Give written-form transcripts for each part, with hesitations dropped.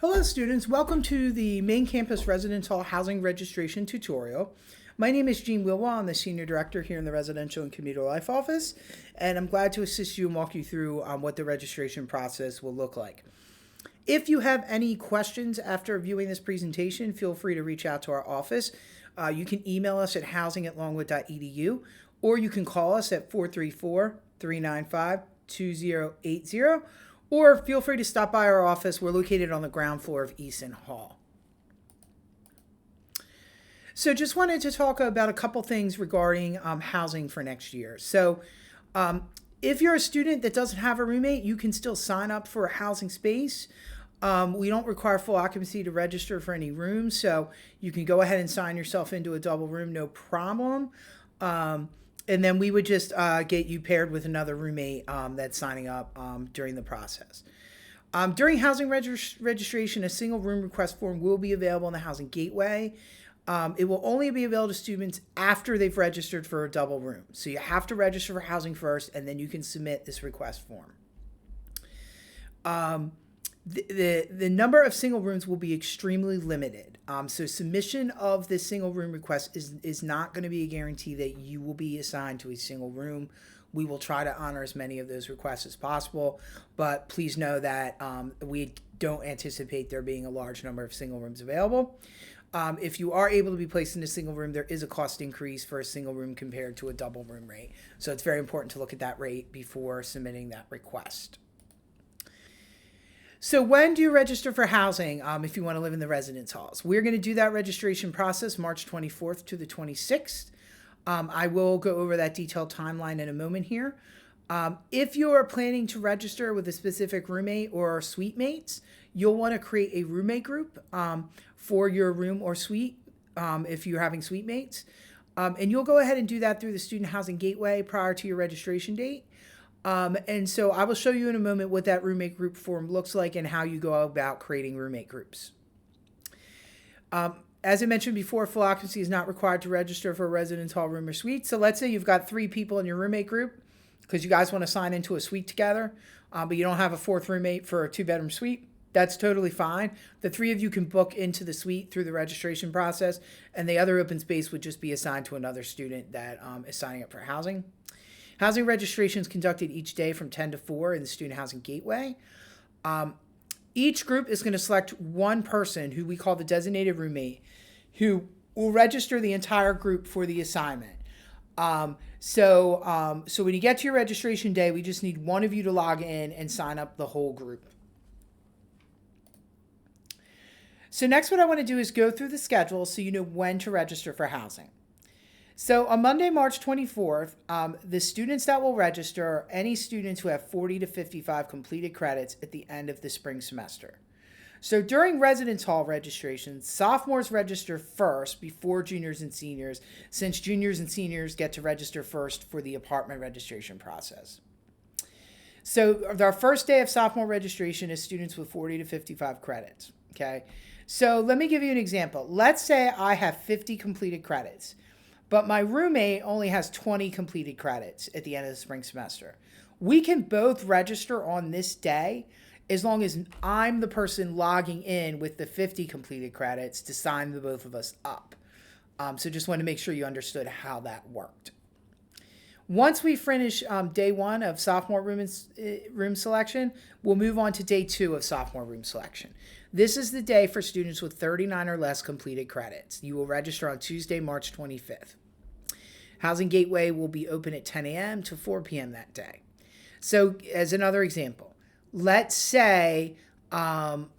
Hello students, welcome to the main campus residence hall housing registration tutorial. My name is Jean Wilwa. I'm the Senior Director here in the Residential and Commuter Life Office, and I'm glad to assist you and walk you through what the registration process will look like. If you have any questions after viewing this presentation, feel free to reach out to our office. You can email us at housing@longwood.edu, or you can call us at 434-395-2080, or feel free to stop by our office. We're located on the ground floor of Eason Hall. So just wanted to talk about a couple things regarding housing for next year. So if you're a student that doesn't have a roommate, you can still sign up for a housing space. We don't require full occupancy to register for any rooms, so you can go ahead and sign yourself into a double room, no problem. And then we would just get you paired with another roommate that's signing up during the process. During housing registration, a single room request form will be available in the Housing Gateway. It will only be available to students after they've registered for a double room. So you have to register for housing first, and then you can submit this request form. The number of single rooms will be extremely limited. So submission of this single room request is not going to be a guarantee that you will be assigned to a single room. We will try to honor as many of those requests as possible, but please know that we don't anticipate there being a large number of single rooms available. If you are able to be placed in a single room, there is a cost increase for a single room compared to a double room rate. So it's very important to look at that rate before submitting that request. So when do you register for housing if you want to live in the residence halls? We're going to do that registration process March 24th to the 26th. I will go over that detailed timeline in a moment here. If you're planning to register with a specific roommate or suite mates, you'll want to create a roommate group for your room or suite if you're having suite mates. And you'll go ahead and do that through the Student Housing Gateway prior to your registration date. And so I will show you in a moment what that roommate group form looks like and how you go about creating roommate groups. As I mentioned before, full occupancy is not required to register for a residence hall room or suite. So let's say you've got 3 people in your roommate group because you guys want to sign into a suite together, but you don't have a 4th roommate for a 2-bedroom suite. That's totally fine. The 3 of you can book into the suite through the registration process, and the other open space would just be assigned to another student that is signing up for housing. Housing registration is conducted each day from 10 to 4 in the Student Housing Gateway. Each group is going to select one person who we call the designated roommate who will register the entire group for the assignment. So when you get to your registration day, we just need one of you to log in and sign up the whole group. So next what I want to do is go through the schedule so you know when to register for housing. So on Monday, March 24th, the students that will register are any students who have 40 to 55 completed credits at the end of the spring semester. So during residence hall registration, sophomores register first before juniors and seniors, since juniors and seniors get to register first for the apartment registration process. So our first day of sophomore registration is students with 40 to 55 credits, okay? So let me give you an example. Let's say I have 50 completed credits, but my roommate only has 20 completed credits at the end of the spring semester. We can both register on this day as long as I'm the person logging in with the 50 completed credits to sign the both of us up. So just want to make sure you understood how that worked. Once we finish day 1 of sophomore room selection, we'll move on to day 2 of sophomore room selection. This is the day for students with 39 or less completed credits. You will register on Tuesday, March 25th. Housing Gateway will be open at 10 a.m. to 4 p.m. that day. So as another example, let's say I'm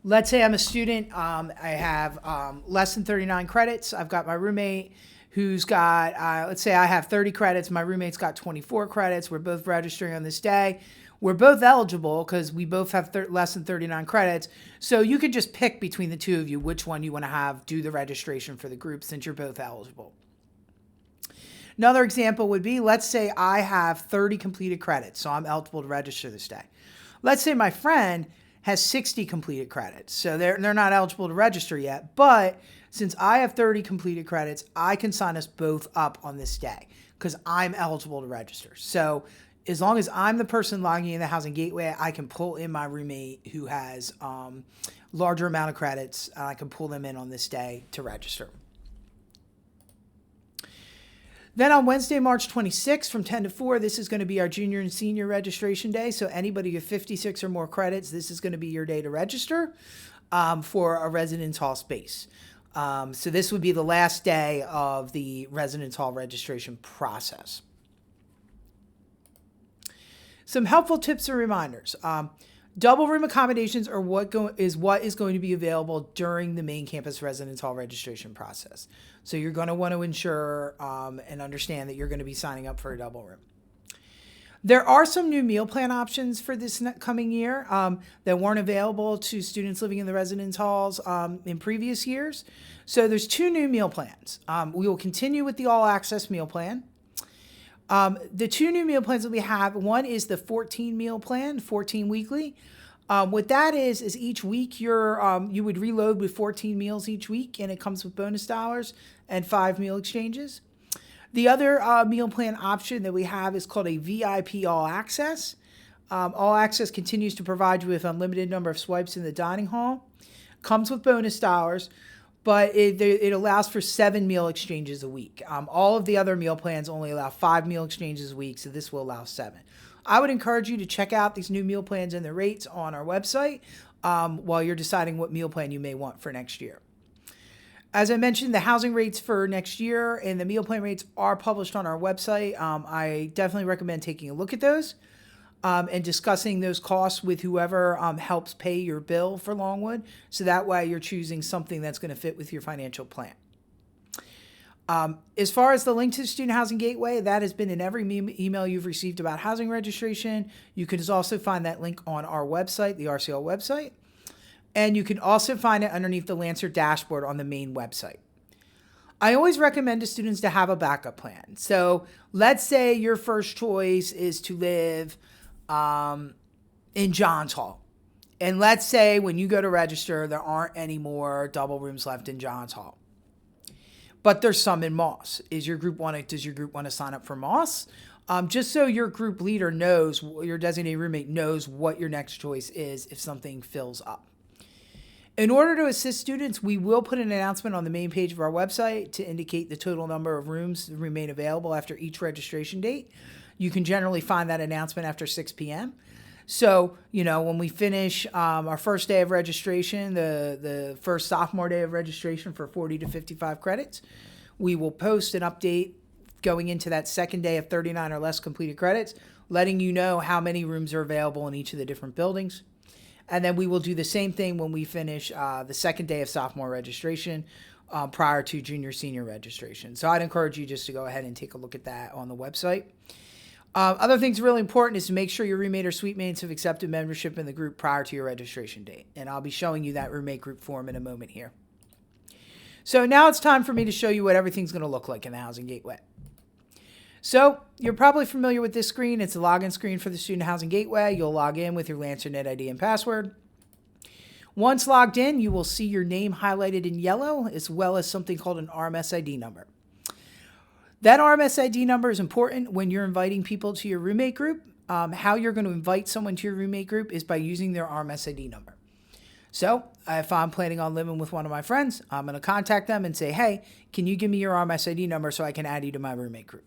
a student. I have less than 39 credits. I've got my roommate who's got, let's say I have 30 credits. My roommate's got 24 credits. We're both registering on this day. We're both eligible because we both have less than 39 credits. So you could just pick between the two of you which one you want to have do the registration for the group since you're both eligible. Another example would be, let's say I have 30 completed credits, so I'm eligible to register this day. Let's say my friend has 60 completed credits, so they're not eligible to register yet, but since I have 30 completed credits, I can sign us both up on this day because I'm eligible to register. So as long as I'm the person logging in the Housing Gateway, I can pull in my roommate who has larger amount of credits. I can pull them in on this day to register. Then on Wednesday, March 26th from 10 to 4, this is going to be our junior and senior registration day. So anybody with 56 or more credits, this is going to be your day to register for a residence hall space. So this would be the last day of the residence hall registration process. Some helpful tips and reminders. Double room accommodations are what is going to be available during the main campus residence hall registration process. So you're going to want to ensure and understand that you're going to be signing up for a double room. There are some new meal plan options for this coming year that weren't available to students living in the residence halls in previous years. So there's 2 new meal plans. We will continue with the all access meal plan. The 2 new meal plans that we have, one is the 14 meal plan, 14 weekly. What that is each week you would reload with 14 meals each week, and it comes with bonus dollars and 5 meal exchanges. The other meal plan option that we have is called a VIP All Access. All Access continues to provide you with unlimited number of swipes in the dining hall. Comes with bonus dollars, but it allows for 7 meal exchanges a week. All of the other meal plans only allow 5 meal exchanges a week, so this will allow 7. I would encourage you to check out these new meal plans and the rates on our website while you're deciding what meal plan you may want for next year. As I mentioned, the housing rates for next year and the meal plan rates are published on our website. I definitely recommend taking a look at those and discussing those costs with whoever helps pay your bill for Longwood. So that way you're choosing something that's going to fit with your financial plan. As far as the link to the Student Housing Gateway, that has been in every email you've received about housing registration. You can also find that link on our website, the RCL website. And you can also find it underneath the Lancer dashboard on the main website. I always recommend to students to have a backup plan. So let's say your first choice is to live in Johns Hall. And let's say when you go to register, there aren't any more double rooms left in Johns Hall. But there's some in Moss. Does your group want to sign up for Moss? Just so your group leader knows, your designated roommate knows what your next choice is if something fills up. In order to assist students, we will put an announcement on the main page of our website to indicate the total number of rooms that remain available after each registration date. You can generally find that announcement after 6 p.m. So, when we finish our first day of registration, the first sophomore day of registration for 40 to 55 credits, we will post an update going into that second day of 39 or less completed credits, letting you know how many rooms are available in each of the different buildings. And then we will do the same thing when we finish the second day of sophomore registration prior to junior-senior registration. So I'd encourage you just to go ahead and take a look at that on the website. Other things really important is to make sure your roommate or suite mates have accepted membership in the group prior to your registration date. And I'll be showing you that roommate group form in a moment here. So now it's time for me to show you what everything's going to look like in the Housing Gateway. So you're probably familiar with this screen. It's a login screen for the Student Housing Gateway. You'll log in with your Lancer Net ID and password. Once logged in, you will see your name highlighted in yellow, as well as something called an RMS ID number. That RMS ID number is important when you're inviting people to your roommate group. How you're going to invite someone to your roommate group is by using their RMS ID number. So if I'm planning on living with one of my friends, I'm going to contact them and say, hey, can you give me your RMS ID number so I can add you to my roommate group?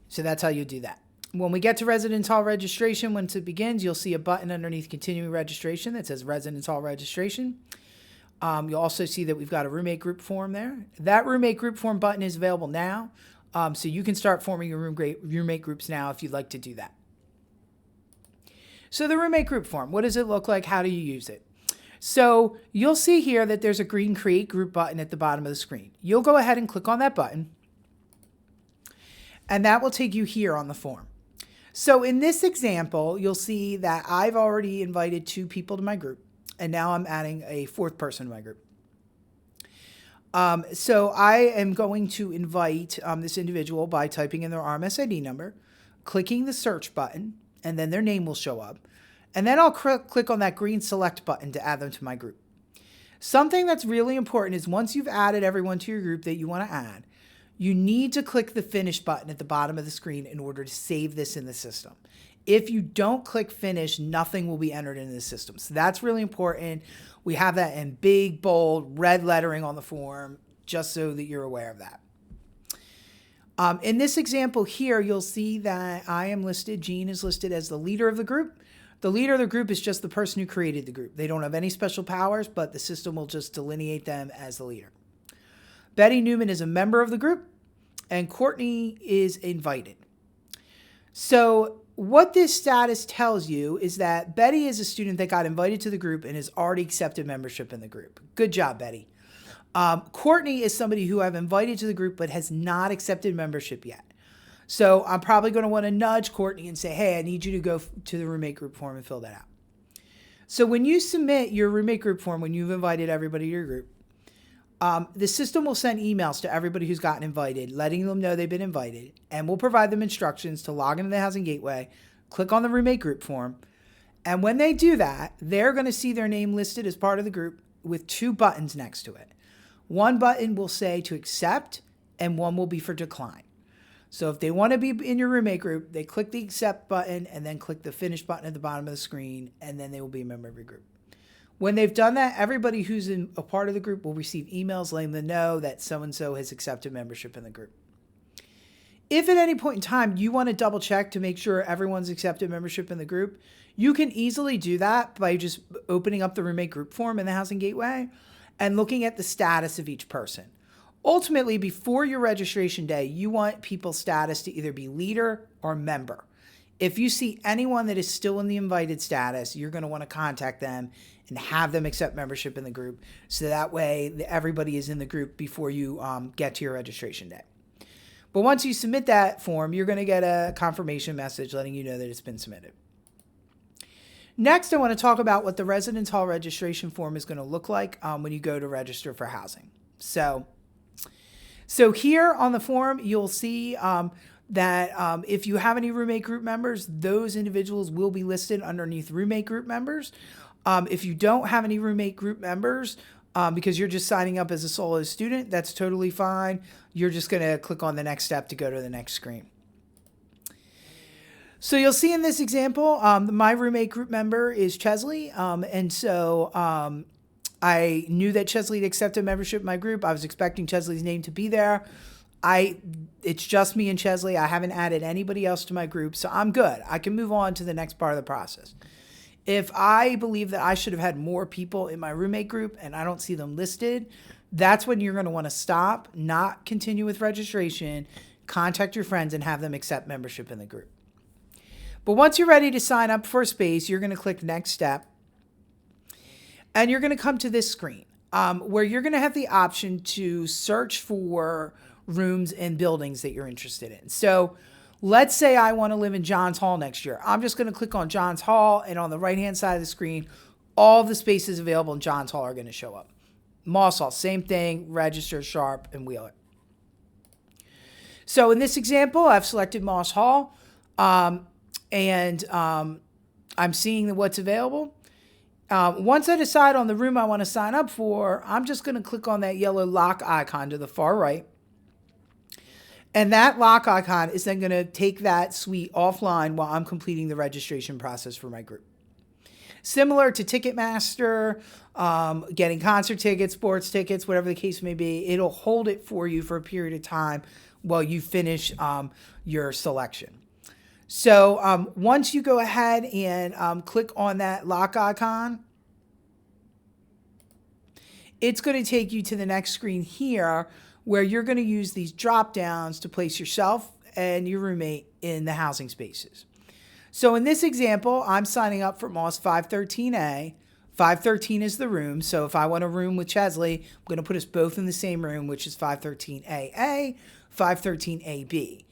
So that's how you do that. When we get to residence hall registration, once it begins, you'll see a button underneath continuing registration that says residence hall registration. You'll also see that we've got a roommate group form there. That roommate group form button is available now. So you can start forming your roommate groups now if you'd like to do that. So the roommate group form, what does it look like? How do you use it? So you'll see here that there's a green create group button at the bottom of the screen. You'll go ahead and click on that button, and that will take you here on the form. So in this example, you'll see that I've already invited 2 people to my group, and now I'm adding a 4th person to my group. So I am going to invite this individual by typing in their RMS ID number, clicking the search button, and then their name will show up. And then I'll click on that green select button to add them to my group. Something that's really important is once you've added everyone to your group that you want to add, you need to click the finish button at the bottom of the screen in order to save this in the system. If you don't click finish, nothing will be entered into the system. So that's really important. We have that in big, bold, red lettering on the form, just so that you're aware of that. In this example here, you'll see that I am listed, Jean is listed as the leader of the group. The leader of the group is just the person who created the group. They don't have any special powers, but the system will just delineate them as the leader. Betty Newman is a member of the group, and Courtney is invited. So what this status tells you is that Betty is a student that got invited to the group and has already accepted membership in the group. Good job, Betty. Courtney is somebody who I've invited to the group but has not accepted membership yet. So I'm probably going to want to nudge Courtney and say, hey, I need you to go to the roommate group form and fill that out. So when you submit your roommate group form, when you've invited everybody to your group, the system will send emails to everybody who's gotten invited, letting them know they've been invited, and we'll provide them instructions to log into the Housing Gateway, click on the roommate group form, and when they do that, they're going to see their name listed as part of the group with 2 buttons next to it. One button will say to accept, and one will be for decline. So if they want to be in your roommate group, they click the accept button and then click the finish button at the bottom of the screen, and then they will be a member of your group. When they've done that, everybody who's in a part of the group will receive emails letting them know that so-and-so has accepted membership in the group. If at any point in time you want to double check to make sure everyone's accepted membership in the group, you can easily do that by just opening up the roommate group form in the Housing Gateway and looking at the status of each person. Ultimately, before your registration day, you want people's status to either be leader or member. If you see anyone that is still in the invited status, you're going to want to contact them and have them accept membership in the group. So that way everybody is in the group before you get to your registration day. But once you submit that form, you're going to get a confirmation message letting you know that it's been submitted. Next, I want to talk about what the residence hall registration form is going to look like when you go to register for housing. So here on the form, you'll see that if you have any roommate group members, those individuals will be listed underneath roommate group members. If you don't have any roommate group members, because you're just signing up as a solo student, that's totally fine. You're just going to click on the next step to go to the next screen. So you'll see in this example, my roommate group member is Chesley. And so I knew that Chesley had accepted membership in my group. I was expecting Chesley's name to be there. It's just me and Chesley. I haven't added anybody else to my group, so I'm good. I can move on to the next part of the process. If I believe that I should have had more people in my roommate group and I don't see them listed, that's when you're going to want to stop, not continue with registration, contact your friends and have them accept membership in the group. But once you're ready to sign up for a space, you're going to click next step. And you're going to come to this screen where you're going to have the option to search for rooms and buildings that you're interested in. So let's say I want to live in Johns Hall next year. I'm just going to click on Johns Hall, and on the right-hand side of the screen, all the spaces available in Johns Hall are going to show up. Moss Hall, same thing, Register, Sharp, and Wheeler. So in this example, I've selected Moss Hall, and I'm seeing what's available. Once I decide on the room I want to sign up for, I'm just going to click on that yellow lock icon to the far right. And that lock icon is then going to take that suite offline while I'm completing the registration process for my group. Similar to Ticketmaster, getting concert tickets, sports tickets, whatever the case may be, it'll hold it for you for a period of time while you finish your selection. So once you go ahead and click on that lock icon, it's going to take you to the next screen here where you're going to use these drop downs to place yourself and your roommate in the housing spaces. So in this example, I'm signing up for Moss 513A. 513 is the room. So if I want a room with Chesley, I'm going to put us both in the same room, which is 513AA, 513AB.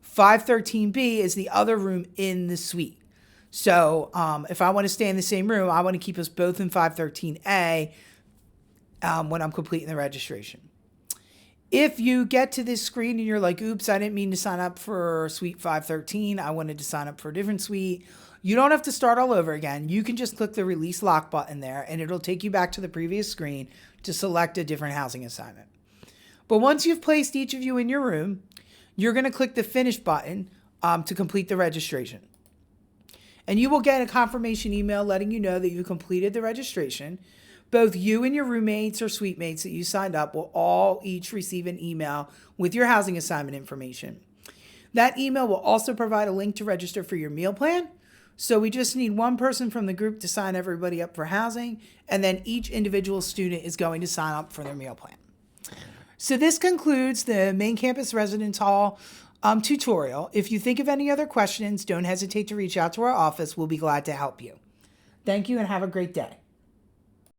513B is the other room in the suite. So if I want to stay in the same room, I want to keep us both in 513A when I'm completing the registration. If you get to this screen and you're like, oops, I didn't mean to sign up for suite 513. I wanted to sign up for a different suite. You don't have to start all over again. You can just click the release lock button there and it'll take you back to the previous screen to select a different housing assignment. But once you've placed each of you in your room, you're going to click the finish button to complete the registration. And you will get a confirmation email letting you know that you completed the registration. Both you and your roommates or suite mates that you signed up will all each receive an email with your housing assignment information. That email will also provide a link to register for your meal plan. So we just need one person from the group to sign everybody up for housing, and then each individual student is going to sign up for their meal plan. So this concludes the Main Campus Residence Hall tutorial. If you think of any other questions, don't hesitate to reach out to our office. We'll be glad to help you. Thank you and have a great day.